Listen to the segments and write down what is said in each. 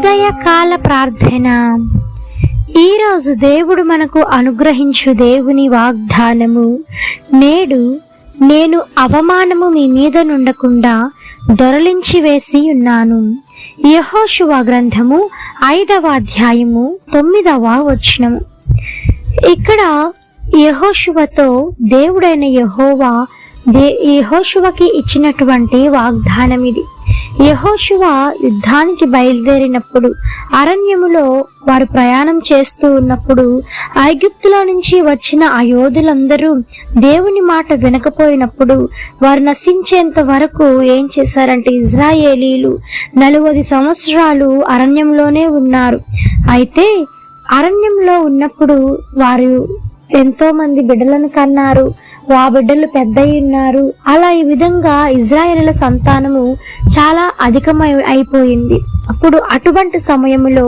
ఉదయకాల ప్రార్థన. ఈరోజు దేవుడు మనకు అనుగ్రహించు దేవుని వాగ్దానము. నేడు నేను అవమానము మీ మీద నుండకుండా దొరలించి వేసి ఉన్నాను. యెహోషువ గ్రంథము 5వ అధ్యాయము 9వ వచనము. ఇక్కడ యెహోషువతో దేవుడైన యెహోవా యెహోషువకి ఇచ్చినటువంటి వాగ్దానం ఇది. యెహోషువ యుద్ధానికి బయలుదేరినప్పుడు అరణ్యములో వారు ప్రయాణం చేస్తూ ఉన్నప్పుడు ఐగుప్తులో నుంచి వచ్చిన ఆ యోధులందరూ దేవుని మాట వినకపోయినప్పుడు వారు నశించేంత వరకు ఏం చేశారంటే ఇజ్రాయేలీలు 40 సంవత్సరాలు అరణ్యంలోనే ఉన్నారు. అయితే అరణ్యంలో ఉన్నప్పుడు వారు ఎంతో మంది బిడ్డలను కన్నారు. ఆ బిడ్డలు పెద్దయి ఉన్నారు. అలా ఈ విధంగా ఇజ్రాయేలుల సంతానము చాలా అయిపోయింది. అప్పుడు అటువంటి సమయంలో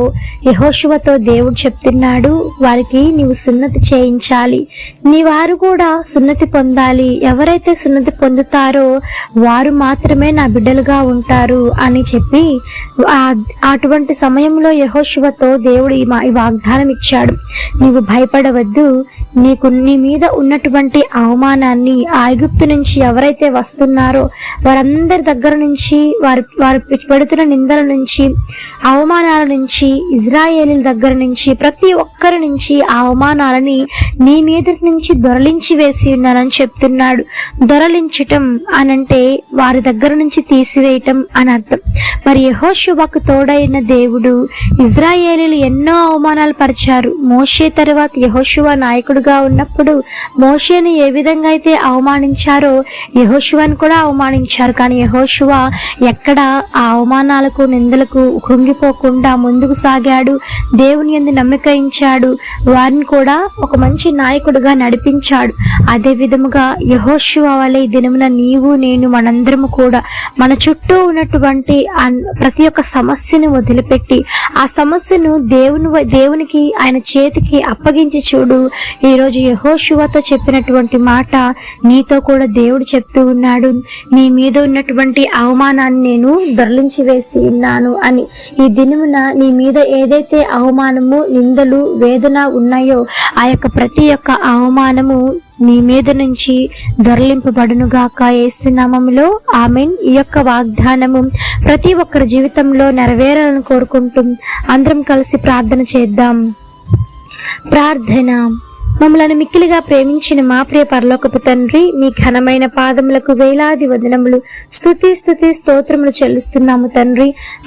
యెహోషువతో దేవుడు చెప్తున్నాడు, వారికి నీవు సున్నతి చేయించాలి, నీ వారు కూడా సున్నతి పొందాలి. ఎవరైతే సున్నతి పొందుతారో వారు మాత్రమే నా బిడ్డలుగా ఉంటారు అని చెప్పి అటువంటి సమయంలో యెహోషువతో దేవుడు ఈ వాగ్దానం ఇచ్చాడు. నీవు భయపడవద్దు, నీ మీద ఉన్నటువంటి అవమానాన్ని ఐగుప్తు నుంచి ఎవరైతే వస్తున్నారో వారందరి దగ్గర నుంచి వారు పెడుతున్న నిందల నుంచి అవమానాల నుంచి ఇజ్రాయేలీల దగ్గర నుంచి ప్రతి ఒక్కరి నుంచి ఆ అవమానాలని నీ మీద నుంచి దొరలించి వేసి ఉన్నానని చెప్తున్నాడు. దొరలించటం అనంటే వారి దగ్గర నుంచి తీసివేయటం అని అర్థం. మరి యెహోషువకు తోడైన దేవుడు ఇజ్రాయేలీలు ఎన్నో అవమానాలు పరిచారు. మోషే తర్వాత యెహోషువ నాయకుడుగా ఉన్నప్పుడు మోషేని ఏ విధంగా అయితే అవమానించారో యెహోషువను కూడా అవమానించారు. కానీ యెహోషువ ఎక్కడ ఆ అవమానాలకు నిందలకు కృంగిపోకుండా ముందుకు సాగాడు. దేవుని యందు నమ్మిక ఉంచాడు. వారిని కూడా ఒక మంచి నాయకుడిగా నడిపించాడు. అదే విధముగా యెహోషువ వలె ఈ దినమున నీవు నేను మనందరము కూడా మన చుట్టూ ఉన్నటువంటి ప్రతి ఒక్క సమస్యను వదిలిపెట్టి ఆ సమస్యను దేవునికి ఆయన చేతికి అప్పగించి చూడు. ఈరోజు యెహోషువతో చెప్పినటువంటి మాట నీతో కూడా దేవుడు చెప్తూ ఉన్నాడు, నీ మీద ఉన్నటువంటి అవమానాన్ని నేను దొరలించి వేసి ఉన్నాను అని. ఈ దినమున నీ మీద ఏదైతే అవమానము నిందలు వేదన ఉన్నాయో ఆ యొక్క ప్రతి ఒక్క అవమానము నీ మీద నుంచి దొరలింపబడునుగాక యేసు నామములో ఆమేన్. ఈ యొక్క వాగ్దానము ప్రతి ఒక్కరి జీవితంలో నెరవేరాలని కోరుకుంటూ అందరం కలిసి ప్రార్థన చేద్దాం. ప్రార్థన. మమ్మలను మిక్కిలిగా ప్రేమించిన మా ప్రియ పరలోకపు తండ్రి, మీ ఘనమైన పాదములకు వేలాది వందనములు, స్తుతి స్తోత్రములు చెల్లిస్తున్నాము తండ్రి.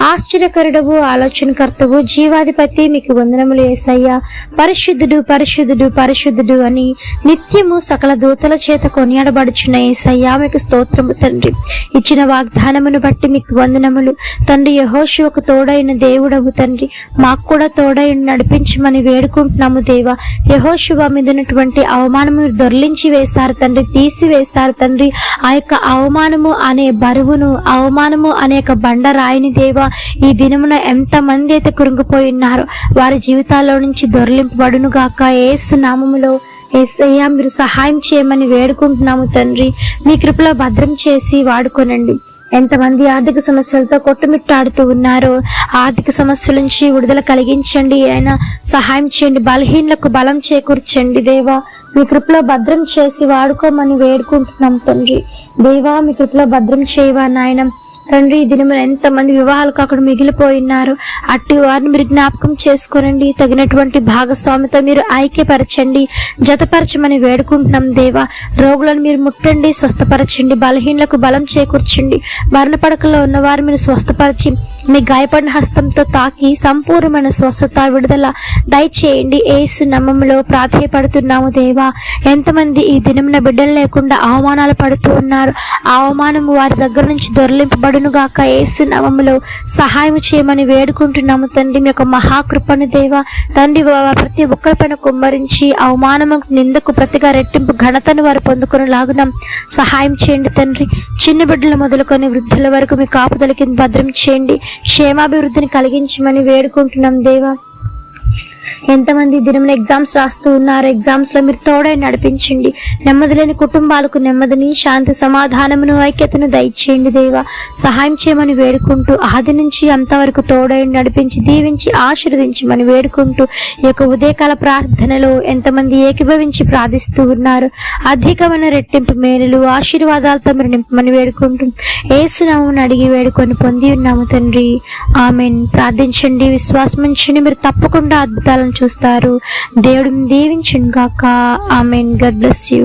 ఆశ్చర్యకరుడవు, ఆలోచనకర్తవు, జీవాధిపతి మీకు వందనములు యేసయ్యా. పరిశుద్ధుడు పరిశుద్ధుడు పరిశుద్ధుడు అని నిత్యము సకల దూతల చేత కొనియాడబడుచున్న యేసయ్యా మీకు స్తోత్రము తండ్రి. ఇచ్చిన వాగ్దానమును బట్టి మీకు వందనములు తండ్రి. యెహోషువకు తోడైన దేవుడవు తండ్రి, మాకు కూడా తోడై నడిపించమని వేడుకుంటున్నాము దేవా. యెహోషువ మీద ఉన్నటువంటి అవమానము దొర్లించి వేశారు తండ్రి, తీసివేశారు తండ్రి. ఆ యొక్క అవమానము అనే బరువును, అవమానము అనేక బండరాయిని దేవా ఈ దినమున ఎంతమంది అయితే కృంగిపోయి ఉన్నారో వారి జీవితాల్లో నుంచి దొర్లింపబడును గాక యేసు నామములో. యేసయ్యా మీరు సహాయం చేయమని వేడుకుంటున్నాము తండ్రి. మీ కృపలో భద్రం చేసి వాడుకోనండి. ఎంతమంది ఆర్థిక సమస్యలతో కొట్టుమిట్టాడుతూ ఉన్నారో ఆర్థిక సమస్యల నుంచి విడుదల కలిగించండి. ఆయన సహాయం చేయండి. బలహీనలకు బలం చేకూర్చండి దేవా. మీ కృపలో భద్రం చేసి వాడుకోమని వేడుకుంటున్నాం తండ్రి. దేవా మీ కృపలో భద్రం చేయవా నాయన తండ్రి. ఈ దినమున ఎంతమంది వివాహాలకు అక్కడ మిగిలిపోయినారు, అట్టి వారిని మీరు జ్ఞాపకం చేసుకోనండి. తగినటువంటి భాగస్వామితో మీరు ఐక్యపరచండి, జతపరచమని వేడుకుంటున్నాం దేవా. రోగులను మీరు ముట్టండి, స్వస్థపరచండి. బలహీనలకు బలం చేకూర్చండి. మరణ పడకలో ఉన్నవారు మీరు స్వస్థపరిచి మీ గాయపడిన హస్తంతో తాకి సంపూర్ణమైన స్వస్థత విడుదల దయచేయండి. యేసు నామములో ప్రాధేయపడుతున్నాము దేవా. ఎంతమంది ఈ దినమున బిడ్డలు లేకుండా అవమానాలు పడుతూ ఉన్నారు, ఆ అవమానము వారి దగ్గర నుంచి దొరలింపబడును గాక యేసు నామములో. సహాయం చేయమని వేడుకుంటున్నాము తండ్రి. మీ యొక్క మహాకృపను దేవా తండ్రి ప్రతి ఒక్కరిపైన కుమ్మరించి అవమానము నిందకు ప్రతిగా రెట్టింపు ఘనతను వారు పొందుకునేలాగున సహాయం చేయండి తండ్రి. చిన్న బిడ్డలు మొదలుకొని వృద్ధుల వరకు మీ కాపుదల కింద భద్రం చేయండి. క్షేమాభివృద్ధిని కలిగించమని వేడుకుంటున్నాం దేవా. ఎంతమంది దినమున ఎగ్జామ్స్ రాస్తూ ఉన్నారు, ఎగ్జామ్స్ లో మీరు తోడై నడిపించండి. నెమ్మది లేని కుటుంబాలకు నెమ్మదిని, శాంతి, సమాధానమును, ఐక్యతను దయచేయండి దేవా. సహాయం చేయమని వేడుకుంటూ ఆది నుంచి అంతవరకు తోడై నడిపించి దీవించి ఆశీర్వదించమని వేడుకుంటూ ఈ యొక్క ఉదయకాల ప్రార్థనలో ఎంతమంది ఏకీభవించి ప్రార్థిస్తూ ఉన్నారు, అధికమైన రెట్టింపు మేలులు ఆశీర్వాదాలతో మీరు నింపమని వేడుకుంటూ యేసునామమున అడిగి వేడుకొని పొంది ఉన్నాము తండ్రి. ఆమెన్. ప్రార్థించండి, విశ్వాసం ఉంచండి, మీరు తప్పకుండా అద్భుతాలను చూస్తారు. దేవుడిని దీవించును గాక. ఆమెన్. God bless you.